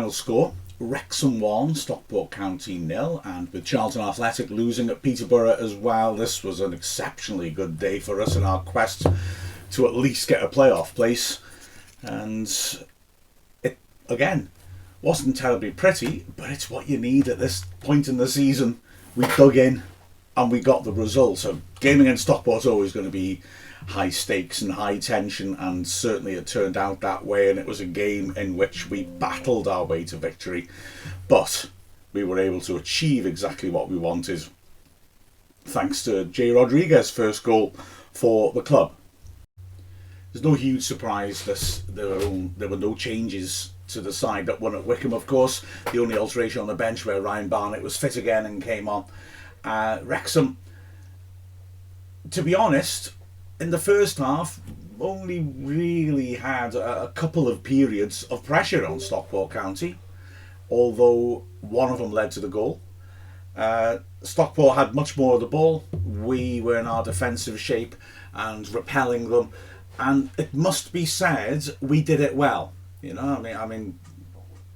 final score. Wrexham 1, Stockport County 0, and with Charlton Athletic losing at Peterborough as well, this was an exceptionally good day for us in our quest to at least get a playoff place. And it, again, wasn't terribly pretty, but it's what you need at this point in the season. We dug in and we got the result. So game against Stockport's always going to be high stakes and high tension, and certainly it turned out that way, and it was a game in which we battled our way to victory, but we were able to achieve exactly what we wanted thanks to Jay Rodriguez's first goal for the club. There's no huge surprise there were no changes to the side that won at Wycombe, of course. The only alteration on the bench where Ryan Barnett was fit again and came on. Wrexham, to be honest, in the first half, only really had a couple of periods of pressure on Stockport County, although one of them led to the goal. Stockport had much more of the ball. We were in our defensive shape and repelling them, and it must be said we did it well. You know, I mean,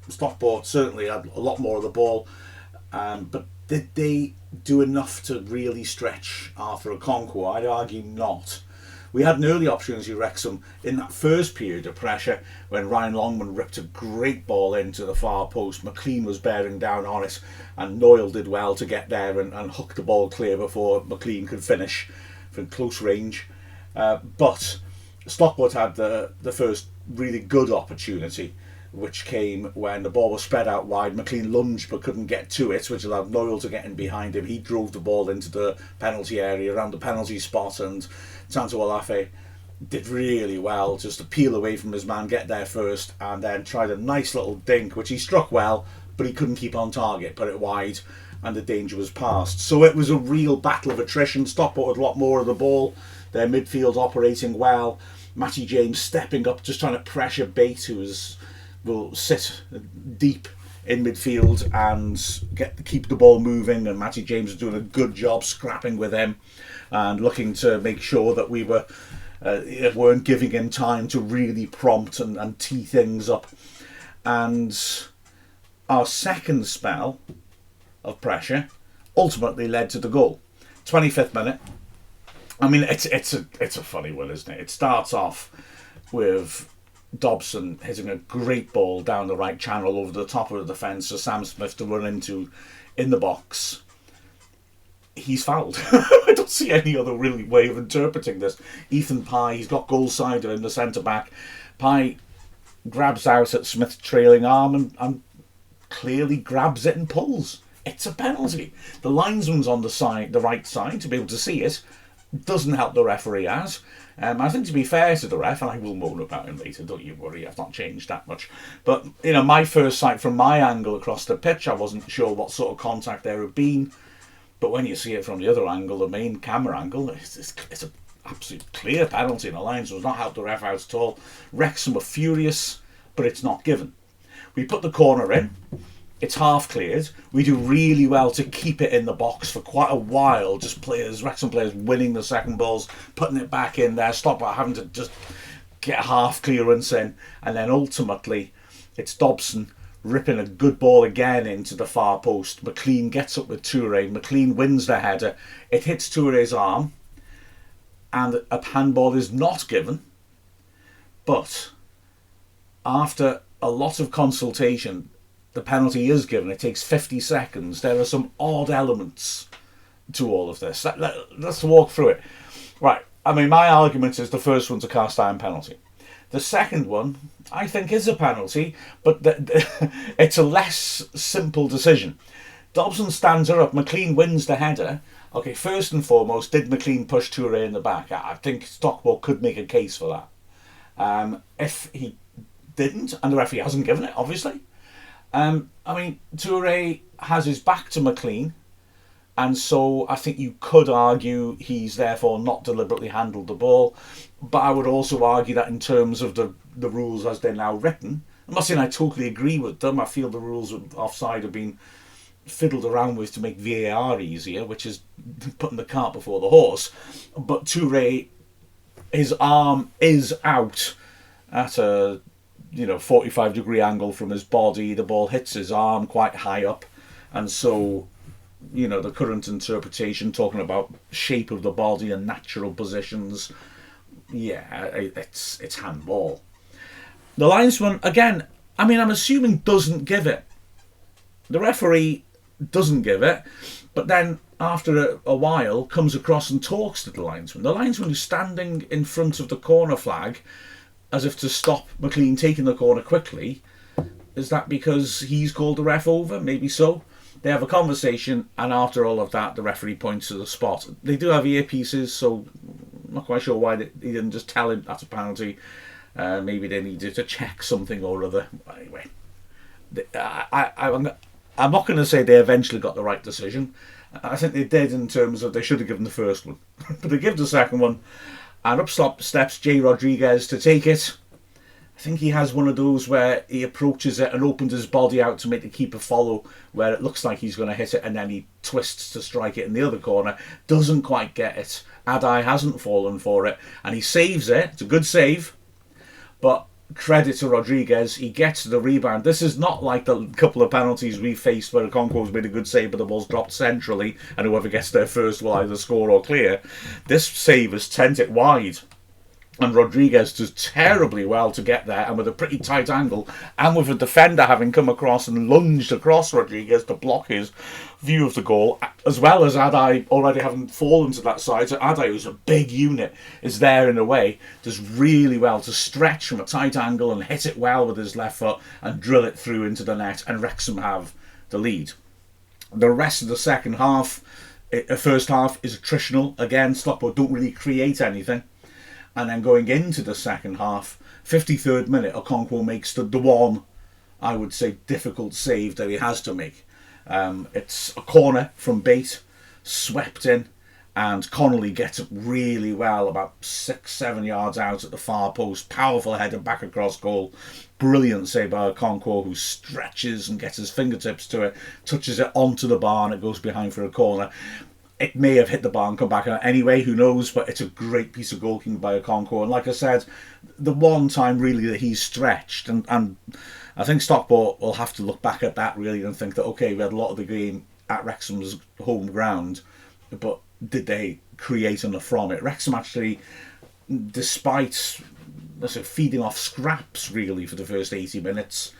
Stockport certainly had a lot more of the ball, but did they do enough to really stretch Arthur Okonkwo? I'd argue not. We had an early opportunity, Wrexham, in that first period of pressure when Ryan Longman ripped a great ball into the far post. McLean was bearing down on it, and Noyle did well to get there and hook the ball clear before McLean could finish from close range. But Stockport had the first really good opportunity, which came when the ball was spread out wide. McLean lunged but couldn't get to it, which allowed Noyle to get in behind him. He drove the ball into the penalty area around the penalty spot, and Santo Olafe did really well just to peel away from his man, get there first, and then tried a nice little dink, which he struck well, but he couldn't keep on target, put it wide, and the danger was past. So it was a real battle of attrition. Stockport had a lot more of the ball, their midfield operating well, Matty James stepping up, just trying to pressure Bate, who will sit deep in midfield and keep the ball moving, and Matty James is doing a good job scrapping with him and looking to make sure that we weren't giving him time to really prompt and tee things up. And our second spell of pressure ultimately led to the goal. 25th minute. I mean, it's a funny one, isn't it? It starts off with Dobson hitting a great ball down the right channel over the top of the defence for Sam Smith to run into in the box. He's fouled. I don't see any other really way of interpreting this. Ethan Pye, he's got goal side of him, the centre back. Pye grabs out at Smith's trailing arm and clearly grabs it and pulls. It's a penalty. The linesman's on the right side to be able to see it. Doesn't help the referee as. I think, to be fair to the ref, and I will moan about him later, don't you worry, I've not changed that much. But, my first sight from my angle across the pitch, I wasn't sure what sort of contact there had been. But when you see it from the other angle, the main camera angle, it's an absolute clear penalty, and the lines does not help the ref out at all. Wrexham were furious, but it's not given. We put the corner in. It's half cleared. We do really well to keep it in the box for quite a while. Just Wrexham players winning the second balls, putting it back in there, Stockport having to just get half clearance in. And then ultimately, it's Dobson ripping a good ball again into the far post. McLean gets up with Toure. McLean wins the header. It hits Toure's arm. And a handball is not given. But after a lot of consultation, the penalty is given. It takes 50 seconds. There are some odd elements to all of this. Let's walk through it. Right. I mean, my argument is the first one's a cast iron penalty. The second one, I think, is a penalty, but it's a less simple decision. Dobson stands her up. McLean wins the header. Okay, first and foremost, did McLean push Toure in the back? I think Stockport could make a case for that. If he didn't, and the referee hasn't given it, obviously. Toure has his back to McLean, and so I think you could argue he's therefore not deliberately handled the ball. But I would also argue that in terms of the rules as they're now written, I'm not saying I totally agree with them. I feel the rules of offside have been fiddled around with to make VAR easier, which is putting the cart before the horse. But Toure, his arm is out at a 45-degree angle from his body. The ball hits his arm quite high up, and so the current interpretation talking about shape of the body and natural positions, yeah, it's handball. The linesman, again, I'm assuming doesn't give it. The referee doesn't give it, but then after a while comes across and talks to the linesman. The linesman is standing in front of the corner flag as if to stop McLean taking the corner quickly. Is that because he's called the ref over? Maybe so. They have a conversation, and after all of that, the referee points to the spot. They do have earpieces, so I'm not quite sure why he didn't just tell him that's a penalty. Maybe they needed to check something or other. Anyway, I'm not going to say they eventually got the right decision. I think they did in terms of they should have given the first one. But they give the second one, and up steps Jay Rodriguez to take it. I think he has one of those where he approaches it and opens his body out to make the keeper follow, where it looks like he's going to hit it, and then he twists to strike it in the other corner. Doesn't quite get it. Adai hasn't fallen for it, and he saves it. It's a good save, but credit to Rodriguez, he gets the rebound. This is not like the couple of penalties we faced where Okonkwo's made a good save but the ball's dropped centrally and whoever gets there first will either score or clear. This save has sent it wide, and Rodriguez does terribly well to get there, and with a pretty tight angle, and with a defender having come across and lunged across Rodriguez to block his view of the goal, as well as Adai already having fallen to that side. So Adai, who's a big unit, is there in a way, does really well to stretch from a tight angle and hit it well with his left foot and drill it through into the net, and Wrexham have the lead. The rest of the second half, first half, is attritional. Again, Stockport don't really create anything. And then going into the second half, 53rd minute, Okonkwo makes the one, I would say, difficult save that he has to make. It's a corner from Bate, swept in, and Connolly gets it really well, about 6-7 yards out at the far post. Powerful header back across goal. Brilliant save by Okonkwo, who stretches and gets his fingertips to it, touches it onto the bar, and it goes behind for a corner. It may have hit the bar and come back anyway, who knows, but it's a great piece of goalkeeping by Okonkwo. And like I said, the one time really that he's stretched, and I think Stockport will have to look back at that really and think that, okay, we had a lot of the game at Wrexham's home ground, but did they create enough from it? Wrexham actually, despite feeding off scraps really for the first 80 minutes,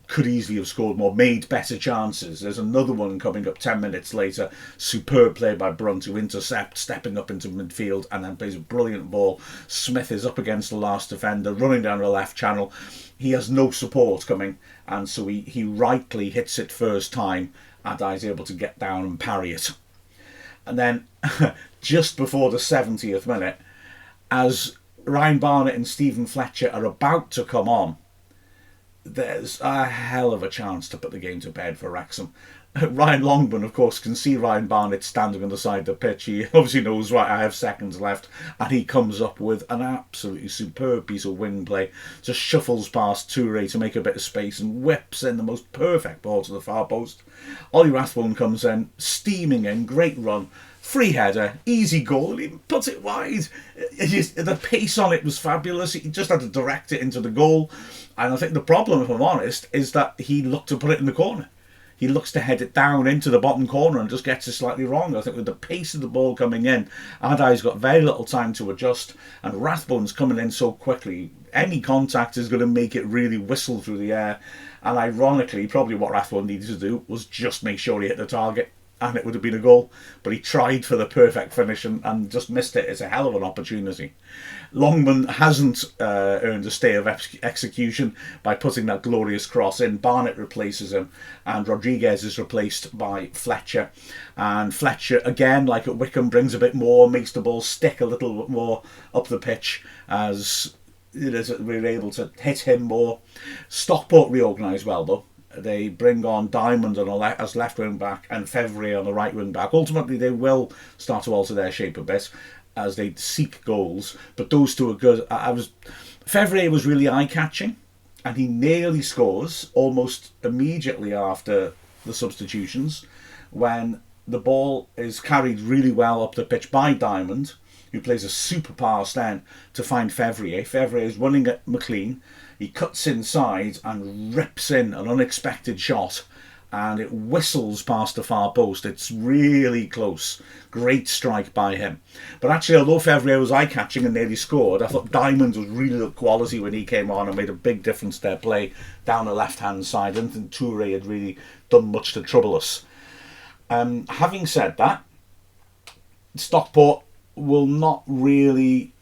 could easily have scored more, made better chances. There's another one coming up 10 minutes later. Superb play by Brunt, who intercepts, stepping up into midfield, and then plays a brilliant ball. Smith is up against the last defender, running down the left channel. He has no support coming, and so he rightly hits it first time. Adai's able to get down and parry it. And then, just before the 70th minute, as Ryan Barnett and Stephen Fletcher are about to come on, there's a hell of a chance to put the game to bed for Wrexham. Ryan Longman, of course, can see Ryan Barnett standing on the side of the pitch. He obviously knows, right, I have seconds left, and he comes up with an absolutely superb piece of wing play. Just shuffles past Toure to make a bit of space and whips in the most perfect ball to the far post. Ollie Rathbone comes in, steaming in, great run. Free header, easy goal, and he puts it wide. The pace on it was fabulous. He just had to direct it into the goal. And I think the problem, if I'm honest, is that he looked to put it in the corner. He looks to head it down into the bottom corner and just gets it slightly wrong. I think with the pace of the ball coming in, Adai's got very little time to adjust, and Rathbone's coming in so quickly. Any contact is going to make it really whistle through the air. And ironically, probably what Rathbone needed to do was just make sure he hit the target, and it would have been a goal. But he tried for the perfect finish and just missed it. It's a hell of an opportunity. Longman hasn't earned a stay of execution by putting that glorious cross in. Barnett replaces him, and Rodriguez is replaced by Fletcher. And Fletcher, again, like at Wickham, brings a bit more, makes the ball stick a little bit more up the pitch as we're able to hit him more. Stockport reorganise well, though. They bring on Diamond as left wing back and Fevrier on the right wing back. Ultimately, they will start to alter their shape a bit as they seek goals, but those two are good. Fevrier was really eye-catching, and he nearly scores almost immediately after the substitutions when the ball is carried really well up the pitch by Diamond, who plays a super pass then to find Fevrier. Fevrier is running at McLean. He cuts inside and rips in an unexpected shot, and it whistles past the far post. It's really close. Great strike by him. But actually, although Fevrier was eye-catching and nearly scored, I thought Diamond was really the quality when he came on and made a big difference to their play down the left-hand side. I didn't think Toure had really done much to trouble us. Having said that, Stockport will not really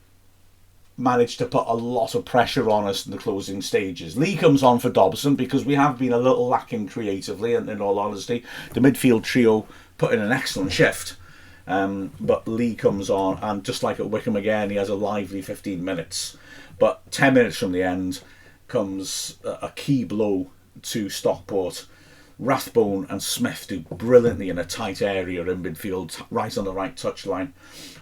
manage to put a lot of pressure on us in the closing stages. Lee comes on for Dobson because we have been a little lacking creatively, and in all honesty, the midfield trio put in an excellent shift. But Lee comes on, and just like at Wickham again, he has a lively 15 minutes. But 10 minutes from the end comes a key blow to Stockport. Rathbone and Smith do brilliantly in a tight area in midfield, right on the right touchline.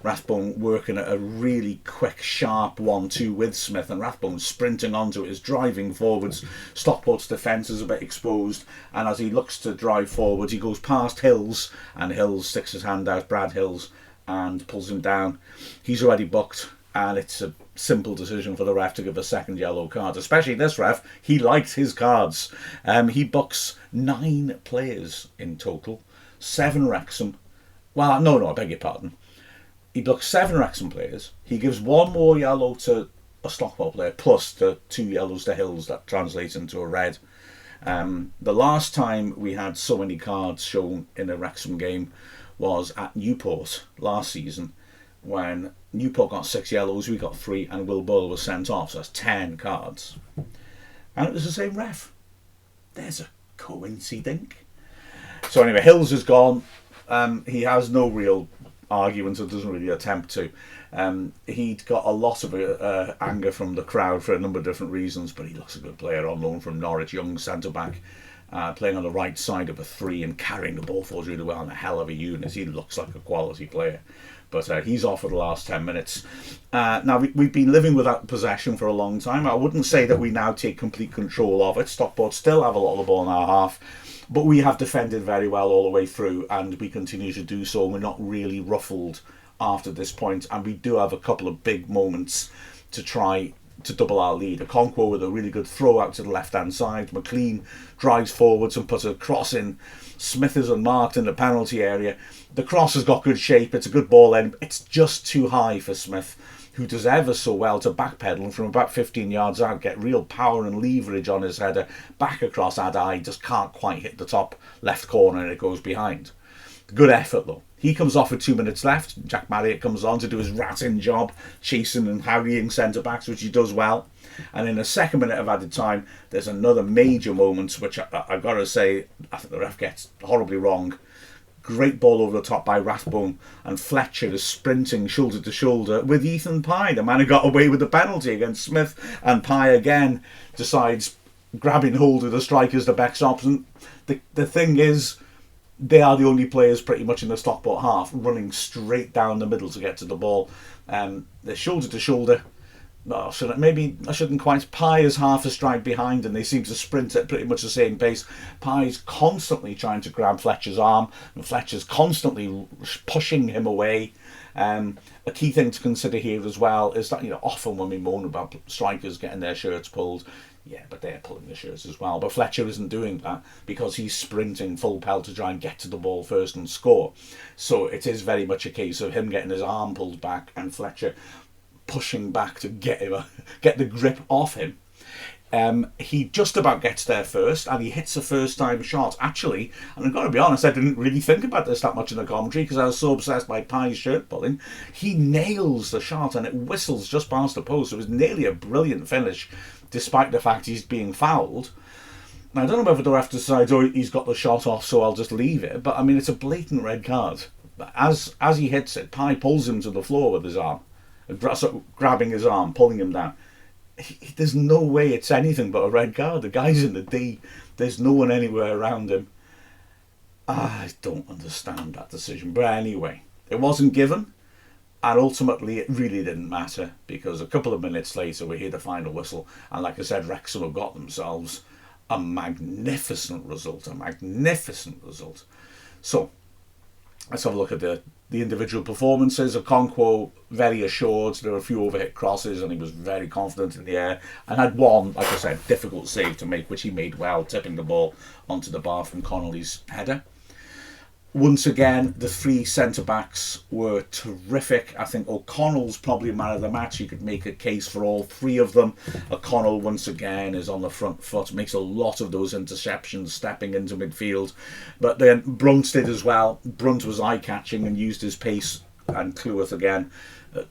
Rathbone working at a really quick, sharp 1-2 with Smith, and Rathbone sprinting onto it, is driving forwards. Stockport's defence is a bit exposed, and as he looks to drive forwards, he goes past Hills, and Hills sticks his hand out, Brad Hills, and pulls him down. He's already booked, and it's a simple decision for the ref to give a second yellow card. Especially this ref, he likes his cards. He books 9 players in total, 7 Wrexham. Well, no, I beg your pardon. He books 7 Wrexham players. He gives 1 more yellow to a Stockport player, plus the 2 yellows to Hills. That translates into a red. The last time we had so many cards shown in a Wrexham game was at Newport last season, when Newport got 6 yellows, we got 3, and Will Boyle was sent off, so that's 10 cards. And it was the same ref. There's a coincidence. So anyway, Hills is gone. He has no real argument, or doesn't really attempt to. He'd got a lot of anger from the crowd for a number of different reasons, but he looks a good player on loan from Norwich, young centre-back, playing on the right side of a 3 and carrying the ball forward really well, and a hell of a unit. He looks like a quality player. But he's off for the last 10 minutes. Now, we've been living without possession for a long time. I wouldn't say that we now take complete control of it. Stockport still have a lot of the ball in our half, but we have defended very well all the way through, and we continue to do so. We're not really ruffled after this point, and we do have a couple of big moments to try to double our lead. Okonkwo with a really good throw out to the left-hand side. McLean drives forwards and puts a cross in. Smith is unmarked in the penalty area. The cross has got good shape. It's a good ball end. It's just too high for Smith, who does ever so well to backpedal and from about 15 yards out get real power and leverage on his header. Back across Adai, just can't quite hit the top left corner, and it goes behind. Good effort though. He comes off with 2 minutes left. Jack Marriott comes on to do his ratting job, chasing and harrying centre-backs, which he does well. And in the second minute of added time, there's another major moment, which I've got to say, I think the ref gets horribly wrong. Great ball over the top by Rathbone, and Fletcher is sprinting shoulder to shoulder with Ethan Pye, the man who got away with the penalty against Smith. And Pye again decides grabbing hold of the strikers, the backstops. And the thing is, they are the only players pretty much in the Stockport half running straight down the middle to get to the ball. They're shoulder to shoulder. No, maybe I shouldn't quite. Pye is half a stride behind, and they seem to sprint at pretty much the same pace. Pye's constantly trying to grab Fletcher's arm, and Fletcher's constantly pushing him away. A key thing to consider here as well is that, often when we moan about strikers getting their shirts pulled, yeah, but they're pulling the shirts as well. But Fletcher isn't doing that because he's sprinting full pelt to try and get to the ball first and score. So it is very much a case of him getting his arm pulled back and Fletcher pushing back to get the grip off him. He just about gets there first, and he hits a first-time shot. Actually, and I've got to be honest, I didn't really think about this that much in the commentary because I was so obsessed by Pye's shirt pulling. He nails the shot, and it whistles just past the post. It was nearly a brilliant finish, despite the fact he's being fouled. Now, I don't know whether the ref decides, he's got the shot off, so I'll just leave it. But, I mean, it's a blatant red card. As he hits it, Pye pulls him to the floor with his arm, grabbing his arm, pulling him down. There's no way it's anything but a red card. The guy's in the D. There's no one anywhere around him. I don't understand that decision. But anyway, it wasn't given. And ultimately, it really didn't matter, because a couple of minutes later, we hear the final whistle. And like I said, Wrexham have got themselves a magnificent result. So, Let's have a look at the individual performances. Okonkwo, very assured. There were a few overhit crosses and he was very confident in the air. And had one, like I said, difficult save to make, which he made well, tipping the ball onto the bar from Connolly's header. Once again, the three centre-backs were terrific. I think O'Connell's probably man of the match. You could make a case for all three of them. O'Connell, once again, is on the front foot, makes a lot of those interceptions, stepping into midfield. But then Brunt did as well. Brunt was eye-catching and used his pace, and Cleworth again,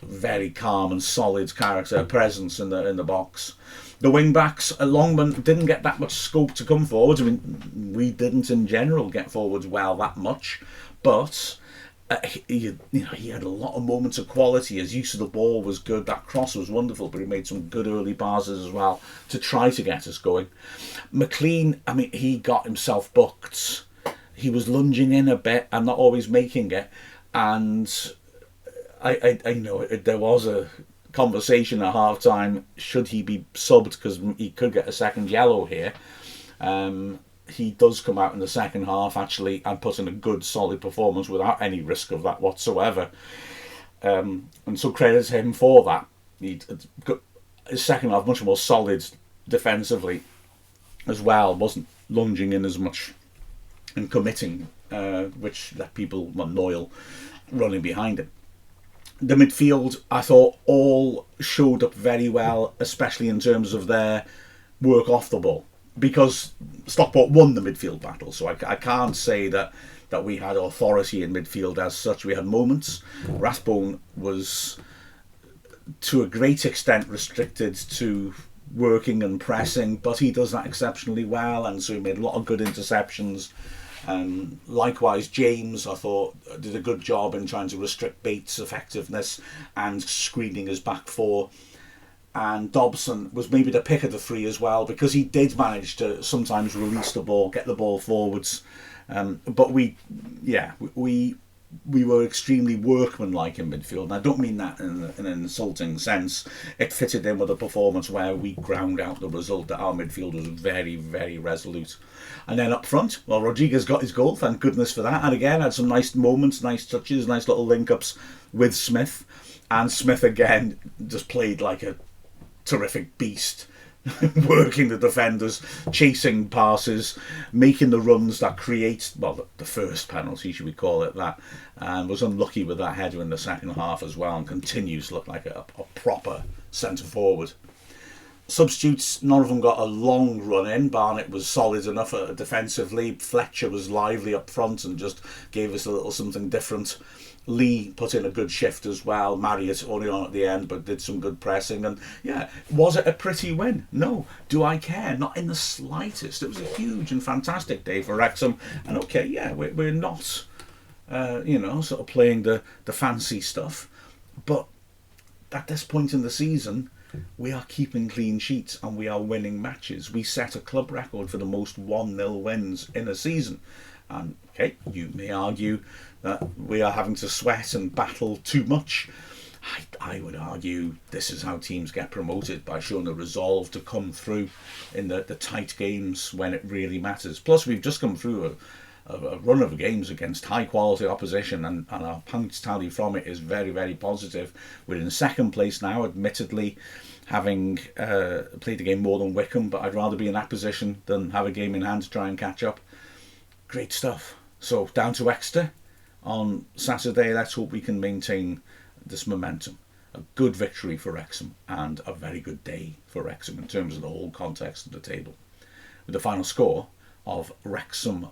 very calm and solid character, presence in the box. The wing-backs, Longman didn't get that much scope to come forwards. I mean, we didn't in general get forwards well that much, but he had a lot of moments of quality. His use of the ball was good. That cross was wonderful, but he made some good early passes as well to try to get us going. McLean, I mean, he got himself booked. He was lunging in a bit and not always making it, and I know there was a conversation at half time, should he be subbed because he could get a second yellow here. He does come out in the second half actually and put in a good solid performance without any risk of that whatsoever, and so credit him for that. His second half much more solid defensively as well, wasn't lunging in as much and committing, which let people, Noyle running behind him. The midfield, I thought, all showed up very well, especially in terms of their work off the ball, because Stockport won the midfield battle. So I can't say that we had authority in midfield as such. We had moments. Rathbone was, to a great extent, restricted to working and pressing, but he does that exceptionally well, and so he made a lot of good interceptions. Likewise, James, I thought, did a good job in trying to restrict Bates' effectiveness and screening his back four. And Dobson was maybe the pick of the three as well, because he did manage to sometimes release the ball, get the ball forwards. But we were extremely workmanlike in midfield. And I don't mean that in an insulting sense. It fitted in with a performance where we ground out the result that our midfield was very, very resolute. And then up front, well, Rodriguez got his goal, thank goodness for that. And again, had some nice moments, nice touches, nice little link-ups with Smith. And Smith, again, just played like a terrific beast, working the defenders, chasing passes, making the runs that create, well, the first penalty, should we call it that, and was unlucky with that header in the second half as well, and continues to look like a proper centre-forward. Substitutes, none of them got a long run in. Barnett was solid enough defensively. Fletcher was lively up front and just gave us a little something different. Lee put in a good shift as well. Marriott only on at the end, but did some good pressing. And yeah, was it a pretty win? No. Do I care? Not in the slightest. It was a huge and fantastic day for Wrexham. And okay, yeah, we're not, sort of playing the fancy stuff. But at this point in the season, we are keeping clean sheets and we are winning matches. We set a club record for the most 1-0 wins in a season. And okay, you may argue that we are having to sweat and battle too much. I would argue this is how teams get promoted, by showing the resolve to come through in the tight games when it really matters. Plus, we've just come through a run of games against high quality opposition, and our points tally from it is very, very positive. We're in second place now, admittedly, having played the game more than Wycombe, but I'd rather be in that position than have a game in hand to try and catch up. Great stuff. So down to Exeter on Saturday. Let's hope we can maintain this momentum. A good victory for Wrexham and a very good day for Wrexham in terms of the whole context of the table. With the final score of Wrexham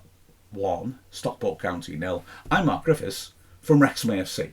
1, Stockport County 0. I'm Mark Griffiths from Wrexham AFC.